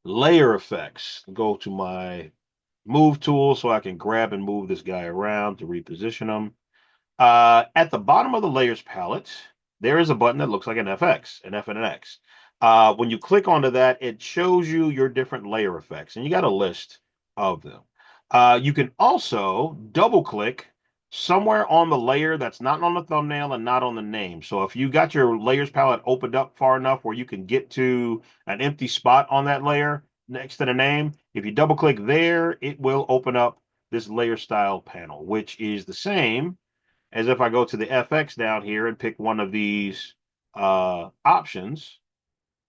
Layer effects. Go to my move tool so I can grab and move this guy around to reposition him. At the bottom of the layers palette, there is a button that looks like an FX, an F and an X. When you click onto that, it shows you your different layer effects, and you got a list of them. You can also double click somewhere on the layer that's not on the thumbnail and not on the name. So if you got your layers palette opened up far enough where you can get to an empty spot on that layer next to the name, if you double click there, it will open up this layer style panel, which is the same as if I go to the FX down here and pick one of these options.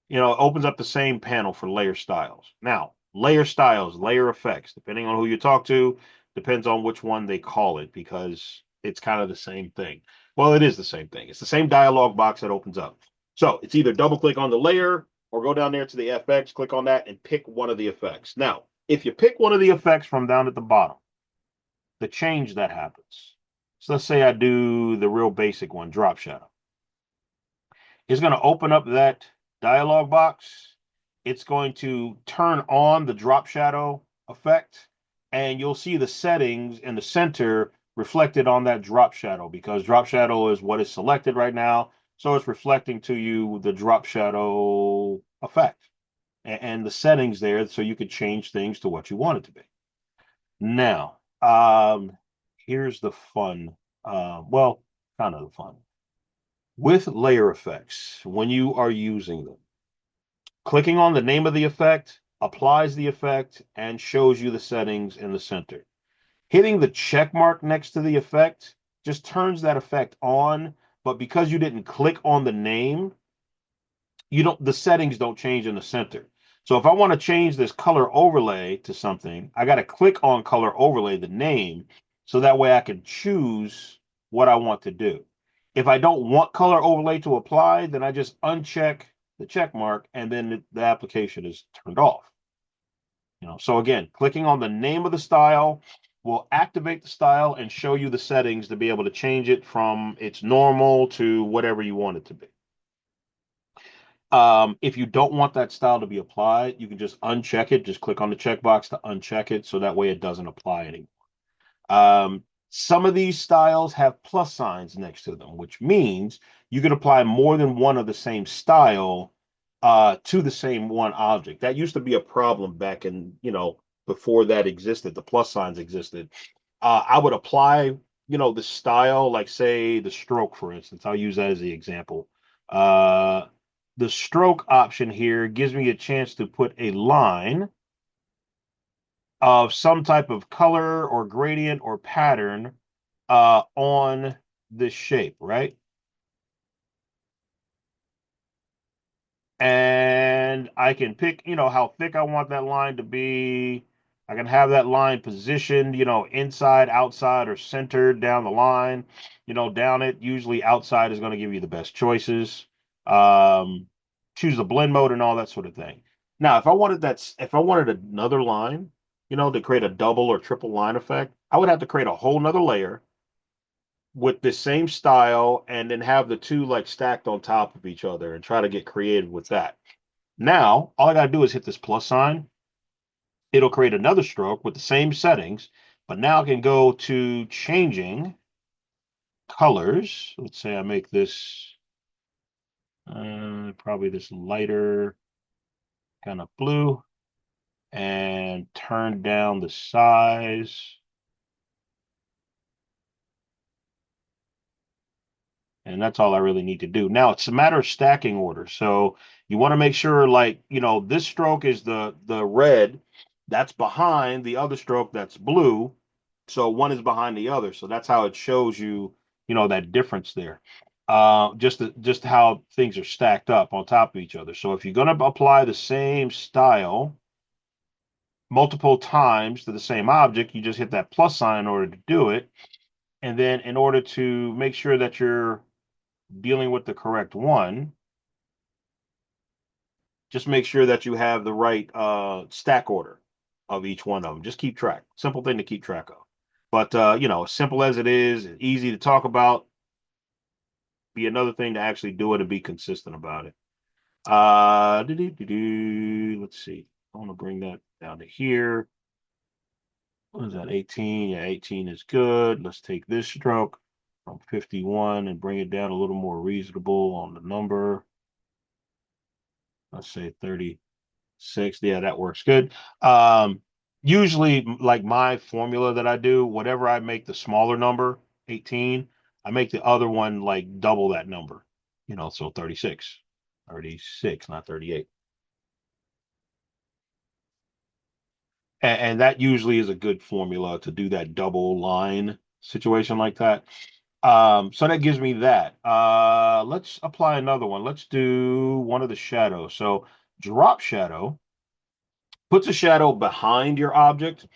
It opens up the same panel for layer styles. Now, layer styles, layer effects, depending on who you talk to, depends on which one they call it because it's kind of the same thing. Well, it is the same thing. It's the same dialog box that opens up. So it's either double click on the layer or go down there to the FX, click on that, and pick one of the effects. Now, if you pick one of the effects from down at the bottom, the change that happens. So let's say I do the real basic one, drop shadow. It's going to open up that dialog box. It's going to turn on the drop shadow effect, and you'll see the settings in the center reflected on that drop shadow because drop shadow is what is selected right now. So it's reflecting to you the drop shadow effect and the settings there so you could change things to what you want it to be. Now, here's the fun. Well, kind of the fun. With layer effects, when you are using them, clicking on the name of the effect applies the effect and shows you the settings in the center. Hitting the check mark next to the effect just turns that effect on, but because you didn't click on the name, the settings don't change in the center. So if I want to change this color overlay to something, I got to click on color overlay, the name, so that way I can choose what I want to do. If I don't want color overlay to apply, then I just uncheck the check mark and then the application is turned off. So again, clicking on the name of the style will activate the style and show you the settings to be able to change it from its normal to whatever you want it to be. If you don't want that style to be applied, you can just uncheck it. Just click on the checkbox to uncheck it so that way it doesn't apply anymore. Some of these styles have plus signs next to them, which means you can apply more than one of the same style to the same one object. That used to be a problem back in, before that existed, the plus signs existed. I would apply, the style, like say the stroke, for instance. I'll use that as the example. The stroke option here gives me a chance to put a line of some type of color or gradient or pattern on this shape, right? And I can pick, how thick I want that line to be. I can have that line positioned, inside, outside, or centered down the line, down it. Usually outside is going to give you the best choices. Um, Choose the blend mode and all that sort of thing. Now, if I wanted another line, to create a double or triple line effect, I would have to create a whole nother layer with the same style and then have the two like stacked on top of each other and try to get creative with that. Now, all I got to do is hit this plus sign. It'll create another stroke with the same settings, but now I can go to changing colors. Let's say I make this probably this lighter kind of blue and turn down the size. And that's all I really need to do. Now it's a matter of stacking order. So you want to make sure, like, this stroke is the red that's behind the other stroke that's blue. So one is behind the other. So that's how it shows you, that difference there. Just how things are stacked up on top of each other. So if you're going to apply the same style multiple times to the same object, you just hit that plus sign in order to do it. And then in order to make sure that you're dealing with the correct one, just make sure that you have the right stack order of each one of them. Just keep track. Simple thing to keep track of. But as simple as it is, easy to talk about, be another thing to actually do it and be consistent about it. Let's see. I want to bring that down to here. What is that, 18? Yeah, 18 is good. Let's take this stroke from 51 and bring it down a little more reasonable on the number. Let's say 36. Yeah, that works good. Um, Usually, like my formula that I do, whatever I make the smaller number, 18, I make the other one like double that number, so 36. 36, not 38. And that usually is a good formula to do that double line situation like that. So that gives me that. Let's apply another one. Let's do one of the shadows. So drop shadow puts a shadow behind your object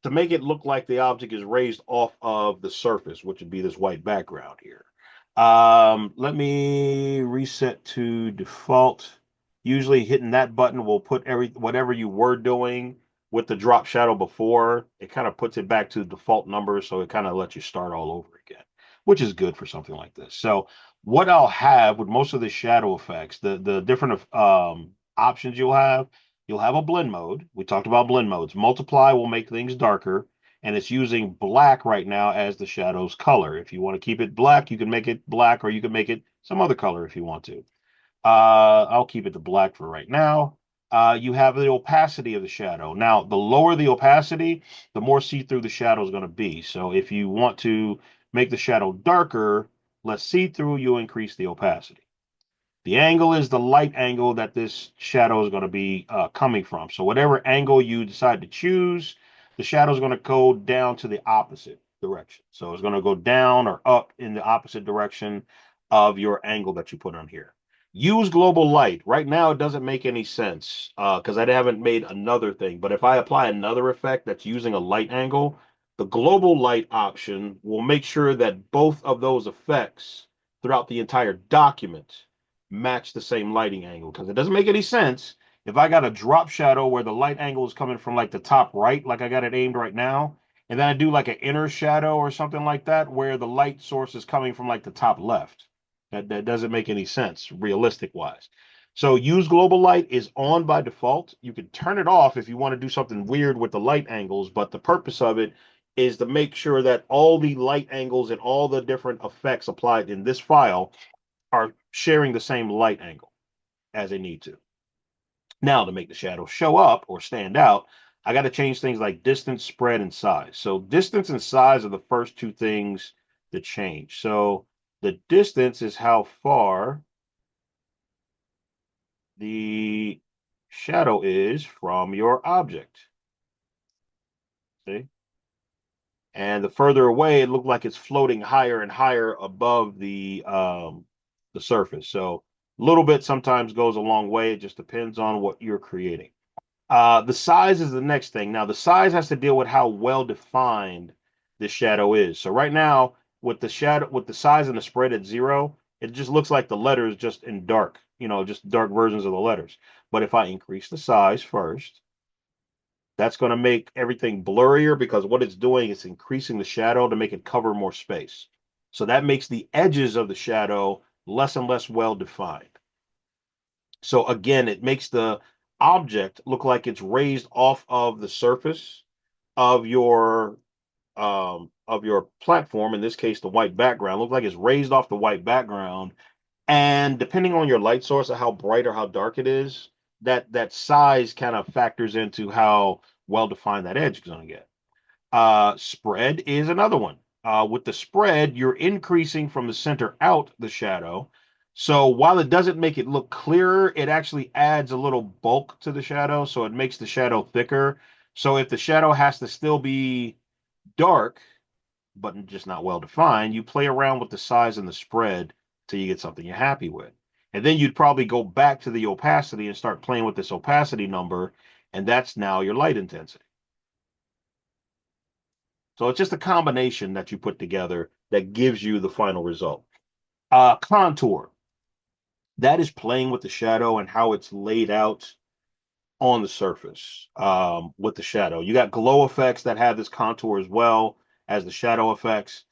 to make it look like the object is raised off of the surface, which would be this white background here. Let me reset to default. Usually hitting that button will put whatever you were doing with the drop shadow before, it kind of puts it back to the default number, so it kind of lets you start all over again, which is good for something like this. So what I'll have with most of the shadow effects, the different options you'll have a blend mode. We talked about blend modes. Multiply will make things darker, and it's using black right now as the shadow's color. If you want to keep it black, you can make it black, or you can make it some other color if you want to. I'll keep it to black for right now. You have the opacity of the shadow. Now, the lower the opacity, the more see-through the shadow is going to be. So if you want to make the shadow darker, less see-through, you increase the opacity. The angle is the light angle that this shadow is going to be coming from. So whatever angle you decide to choose, the shadow is going to go down to the opposite direction. So it's going to go down or up in the opposite direction of your angle that you put on here. Use global light. Right now, it doesn't make any sense because I haven't made another thing. But if I apply another effect that's using a light angle, the global light option will make sure that both of those effects throughout the entire document match the same lighting angle, because it doesn't make any sense if I got a drop shadow where the light angle is coming from like the top right, like I got it aimed right now, and then I do like an inner shadow or something like that where the light source is coming from like the top left. That doesn't make any sense realistic wise. So use global light is on by default. You can turn it off if you want to do something weird with the light angles, but the purpose of it is to make sure that all the light angles and all the different effects applied in this file are sharing the same light angle as they need to. Now, to make the shadow show up or stand out, I got to change things like distance, spread, and size. So distance and size are the first two things that change. So the distance is how far the shadow is from your object. See? And the further away, it looked like it's floating higher and higher above the surface. So a little bit sometimes goes a long way. It just depends on what you're creating. The size is the next thing. Now, the size has to deal with how well defined the shadow is. So right now, with the size and the spread at 0, it just looks like the letters just in dark, just dark versions of the letters. But if I increase the size first, that's going to make everything blurrier, because what it's doing is increasing the shadow to make it cover more space. So that makes the edges of the shadow less and less well defined. So again, it makes the object look like it's raised off of the surface of your platform. In this case, the white background look like it's raised off the white background. And depending on your light source or how bright or how dark it is, that size kind of factors into how well defined that edge is going to get. Spread is another one. With the spread, you're increasing from the center out the shadow. So while it doesn't make it look clearer, it actually adds a little bulk to the shadow. So it makes the shadow thicker. So if the shadow has to still be dark, but just not well defined, you play around with the size and the spread till you get something you're happy with. And then you'd probably go back to the opacity and start playing with this opacity number. And that's now your light intensity. So it's just a combination that you put together that gives you the final result. Contour, that is playing with the shadow and how it's laid out on the surface with the shadow. You got glow effects that have this contour as well as the shadow effects.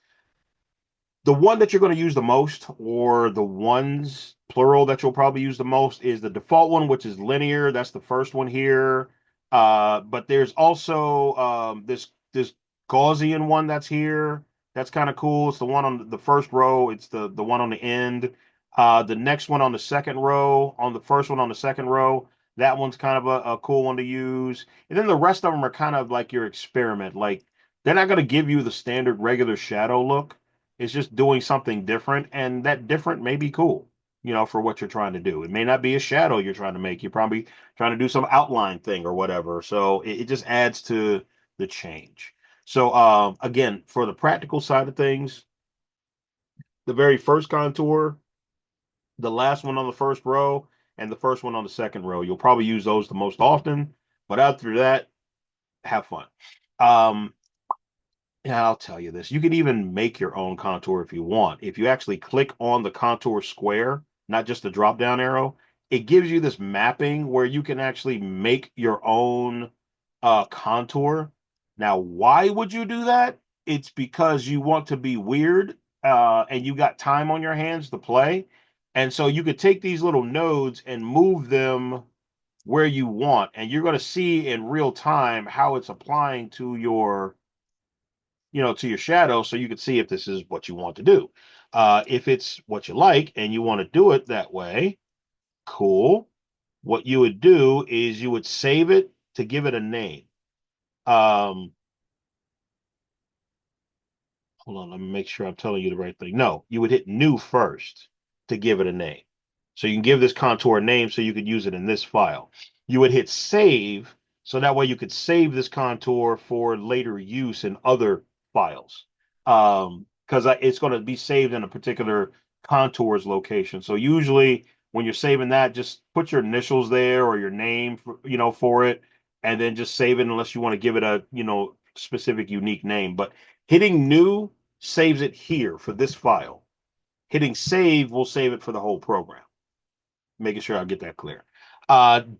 The one that you're going to use the most, or the ones plural that you'll probably use the most, is the default one, which is linear. That's the first one here. But there's also this Gaussian one that's here. That's kind of cool. It's the one on the first row. It's the one on the end. The next one on the second row, on the first one on the second row, that one's kind of a cool one to use. And then the rest of them are kind of like your experiment. Like they're not going to give you the standard regular shadow look. It's just doing something different, and that different may be cool, for what you're trying to do. It may not be a shadow you're trying to make. You're probably trying to do some outline thing or whatever. So it just adds to the change. So again, for the practical side of things, the very first contour, the last one on the first row, and the first one on the second row, you'll probably use those the most often. But after that, have fun. Um, Yeah, I'll tell you this. You can even make your own contour if you want. If you actually click on the contour square, not just the drop down arrow, it gives you this mapping where you can actually make your own contour. Now, why would you do that? It's because you want to be weird and you got time on your hands to play. And so you could take these little nodes and move them where you want, and you're going to see in real time how it's applying to your shadow so you can see if this is what you want to do. If it's what you like and you want to do it that way, cool. What you would do is you would save it to give it a name. Um, Hold on, let me make sure I'm telling you the right thing. No, you would hit new first to give it a name. So you can give this contour a name so you could use it in this file. You would hit save so that way you could save this contour for later use in other files. Because it's going to be saved in a particular contours location. So usually when you're saving that, just put your initials there or your name for it, and then just save it unless you want to give it a specific unique name. But hitting new saves it here for this file. Hitting save will save it for the whole program. Making sure I get that clear.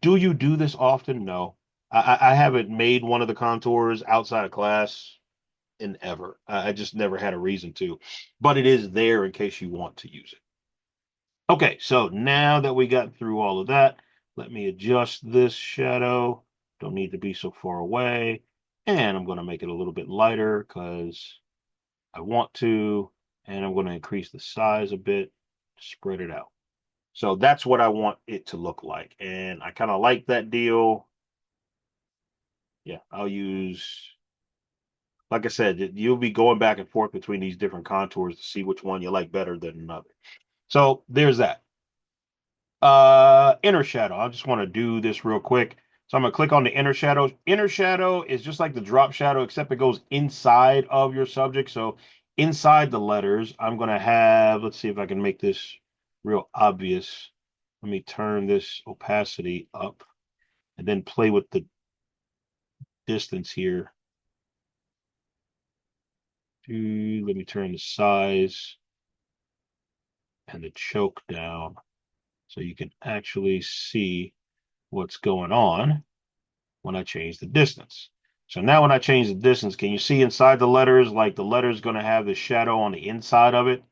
Do you do this often? No. I haven't made one of the contours outside of class in ever. I just never had a reason to, but it is there in case you want to use it. Okay, so now that we got through all of that, let me adjust this shadow. Don't need to be so far away. And I'm going to make it a little bit lighter because I want to, and I'm going to increase the size a bit, spread it out. So that's what I want it to look like. And I kind of like that deal. Yeah, I'll use, like I said, you'll be going back and forth between these different contours to see which one you like better than another. So there's that. Inner shadow. I just want to do this real quick. So I'm gonna click on the inner shadow. Inner shadow is just like the drop shadow, except it goes inside of your subject. So inside the letters, I'm gonna have, let's see if I can make this real obvious. Let me turn this opacity up and then play with the distance here. Let me turn the size and the choke down so you can actually see what's going on when I change the distance. So now when I change the distance, can you see inside the letters, like the letter's going to have the shadow on the inside of it?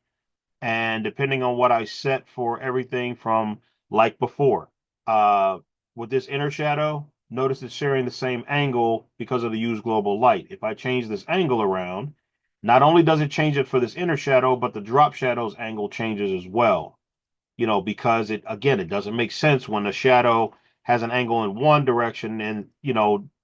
And depending on what I set for everything from like before, uh, with this inner shadow, notice it's sharing the same angle because of the use global light. If I change this angle around, not only does it change it for this inner shadow, but the drop shadow's angle changes as well, because it doesn't make sense when the shadow has an angle in one direction and,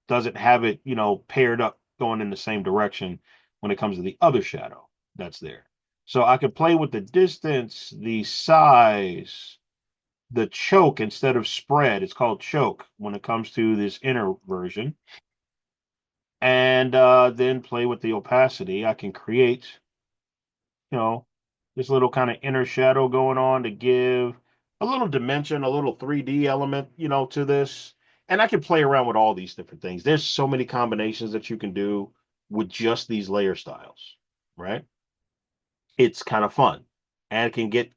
doesn't have it, paired up going in the same direction when it comes to the other shadow that's there. So I could play with the distance, the size, the choke instead of spread. It's called choke when it comes to this inner version. And then play with the opacity. I can create you know, this little kind of inner shadow going on to give a little dimension, a little 3D element, to this. And I can play around with all these different things. There's so many combinations that you can do with just these layer styles, right? It's kind of fun. And it can get,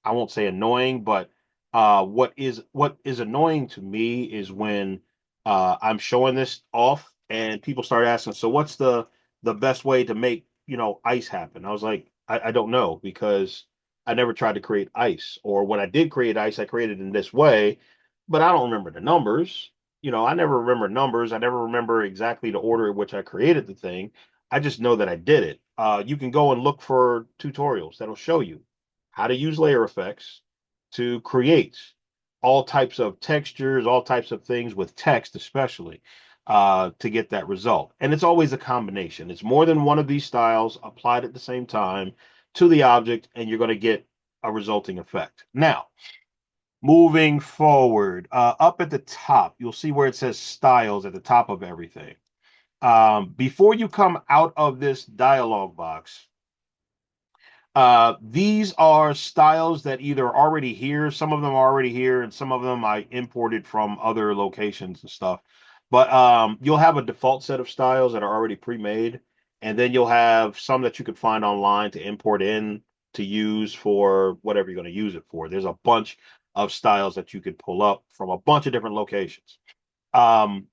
I won't say annoying, but what is annoying to me is when I'm showing this off and people start asking, so what's the best way to make ice happen? I was like, I don't know because I never tried to create ice, or when I did create ice, I created in this way, but I don't remember the numbers. I never remember numbers. I never remember exactly the order in which I created the thing. I just know that I did it. You can go and look for tutorials that'll show you how to use layer effects to create all types of textures, all types of things with text, especially to get that result. And it's always a combination. It's more than one of these styles applied at the same time to the object, and you're going to get a resulting effect. Now, moving forward, up at the top, you'll see where it says styles at the top of everything. Before you come out of this dialog box, these are styles that either are already here, some of them are already here, and some of them I imported from other locations and stuff. But you'll have a default set of styles that are already pre-made, and then you'll have some that you could find online to import in to use for whatever you're going to use it for. There's a bunch of styles that you could pull up from a bunch of different locations. Um,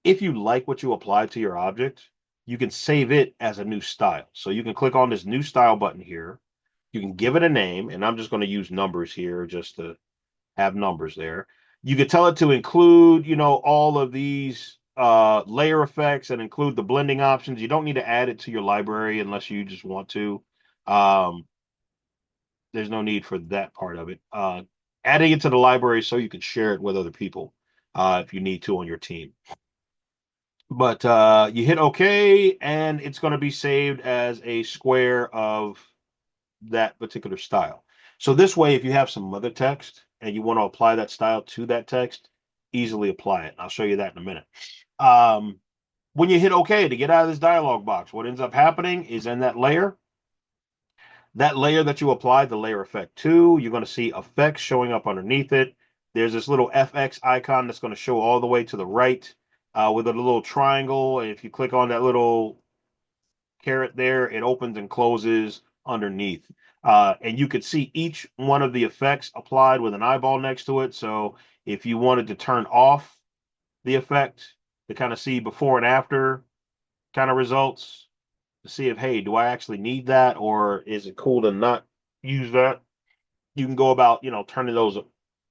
if you like what you apply to your object, you can save it as a new style. So you can click on this new style button here. You can give it a name, and I'm just going to use numbers here just to have numbers there. You could tell it to include, all of these layer effects and include the blending options. You don't need to add it to your library unless you just want to. Um, there's no need for that part of it. Adding it to the library so you can share it with other people if you need to on your team. But you hit OK, and it's going to be saved as a square of that particular style. So this way, if you have some other text and you want to apply that style to that text, easily apply it. I'll show you that in a minute. Um, when you hit OK to get out of this dialog box, what ends up happening is in that layer that you applied, the layer effect to, you're going to see effects showing up underneath it. There's this little FX icon that's going to show all the way to the right with a little triangle. And if you click on that little caret there, it opens and closes underneath. And you could see each one of the effects applied with an eyeball next to it. So if you wanted to turn off the effect to kind of see before and after kind of results, to see if, hey, do I actually need that or is it cool to not use that? You can go about, turning those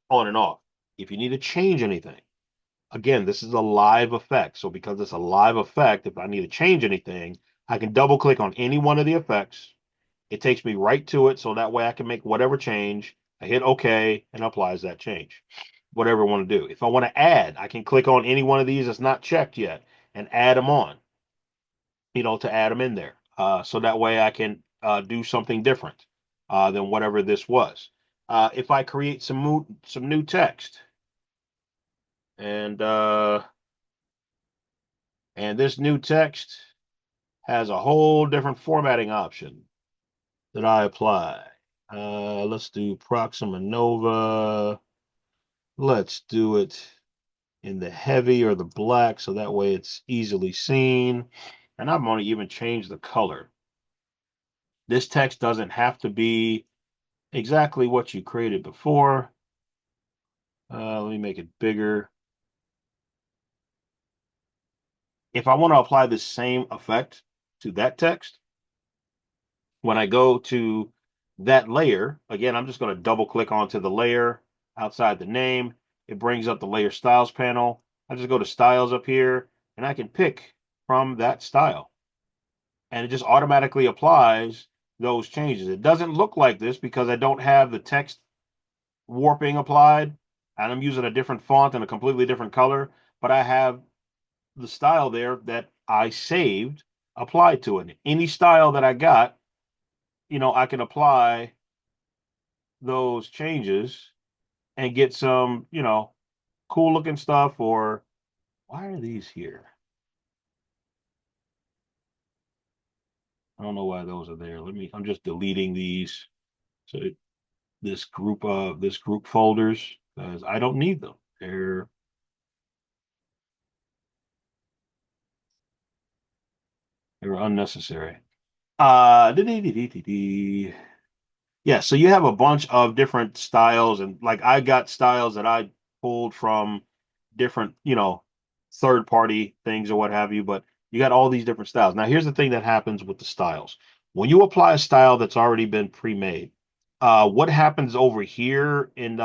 on and off. If you need to change anything, again, this is a live effect. So because it's a live effect, if I need to change anything, I can double click on any one of the effects. It takes me right to it. So that way I can make whatever change. I hit OK and applies that change. Whatever I want to do. If I want to add, I can click on any one of these that's not checked yet and add them on, to add them in there. So that way I can do something different than whatever this was. If I create some new text and this new text has a whole different formatting option that I apply. Let's do Proxima Nova. Let's do it in the heavy or the black so that way it's easily seen. And I'm going to even change the color. This text doesn't have to be exactly what you created before. Let me make it bigger. If I want to apply the same effect to that text, when I go to that layer, again, I'm just going to double click onto the layer outside the name. It brings up the layer styles panel. I just go to styles up here and I can pick from that style. And it just automatically applies those changes. It doesn't look like this because I don't have the text warping applied and I'm using a different font and a completely different color, but I have the style there that I saved applied to it. Any style that I got, I can apply those changes and get some, cool looking stuff. Or why are these here? I don't know why those are there. I'm just deleting these. So this group folders, because I don't need them. They're unnecessary. Uh, Yeah, so you have a bunch of different styles, and like I got styles that I pulled from different, third party things or what have you, but you got all these different styles. Now, here's the thing that happens with the styles. When you apply a style that's already been pre-made, what happens over here in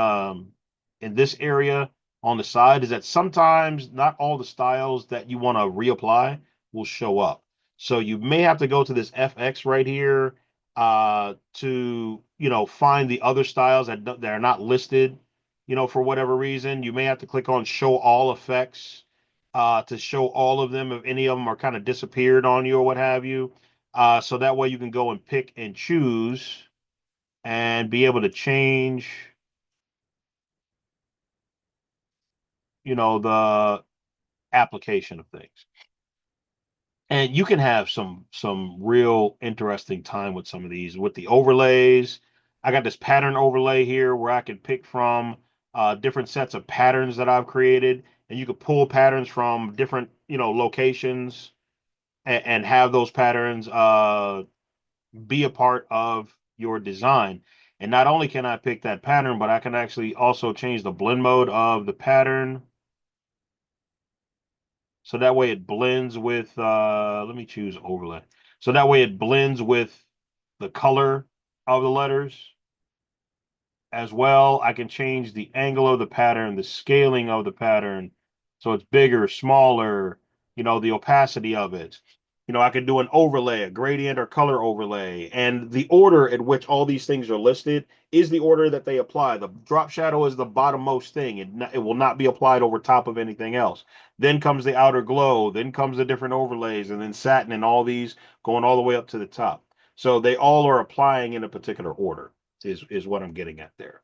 this area? on the side is that sometimes not all the styles that you want to reapply will show up. So you may have to go to this FX right here to, find the other styles that are not listed, for whatever reason. You may have to click on show all effects to show all of them if any of them are kind of disappeared on you or what have you. So that way you can go and pick and choose and be able to change, the application of things. And you can have some real interesting time with some of these with the overlays. I got this pattern overlay here where I can pick from different sets of patterns that I've created, and you could pull patterns from different locations and have those patterns be a part of your design. And not only can I pick that pattern, but I can actually also change the blend mode of the pattern. So that way it blends with, let me choose overlay. So that way it blends with the color of the letters as well. I can change the angle of the pattern, the scaling of the pattern. So it's bigger, smaller, the opacity of it. I could do an overlay, a gradient or color overlay. And the order at which all these things are listed is the order that they apply. The drop shadow is the bottommost thing. It will not be applied over top of anything else. Then comes the outer glow. Then comes the different overlays, and then satin and all these going all the way up to the top. So they all are applying in a particular order is what I'm getting at there.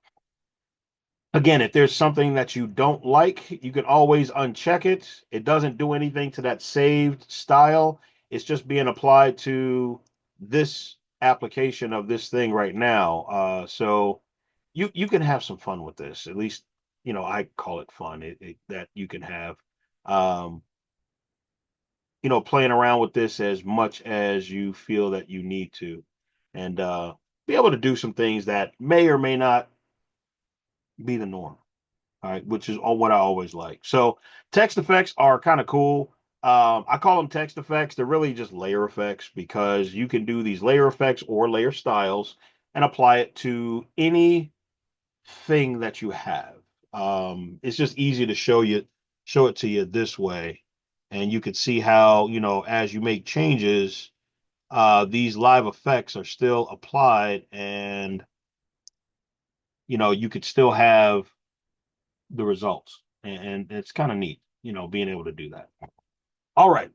Again, if there's something that you don't like, you can always uncheck it. It doesn't do anything to that saved style. It's just being applied to this application of this thing right now. So you can have some fun with this. At least, I call it fun. That you can have, um, playing around with this as much as you feel that you need to, and be able to do some things that may or may not be the norm. All right, which is all what I always like. So text effects are kind of cool. I call them text effects. They're really just layer effects because you can do these layer effects or layer styles and apply it to anything that you have. It's just easy to show it to you this way, and you could see how, as you make changes, these live effects are still applied, and you could still have the results. And it's kind of neat, being able to do that. All right.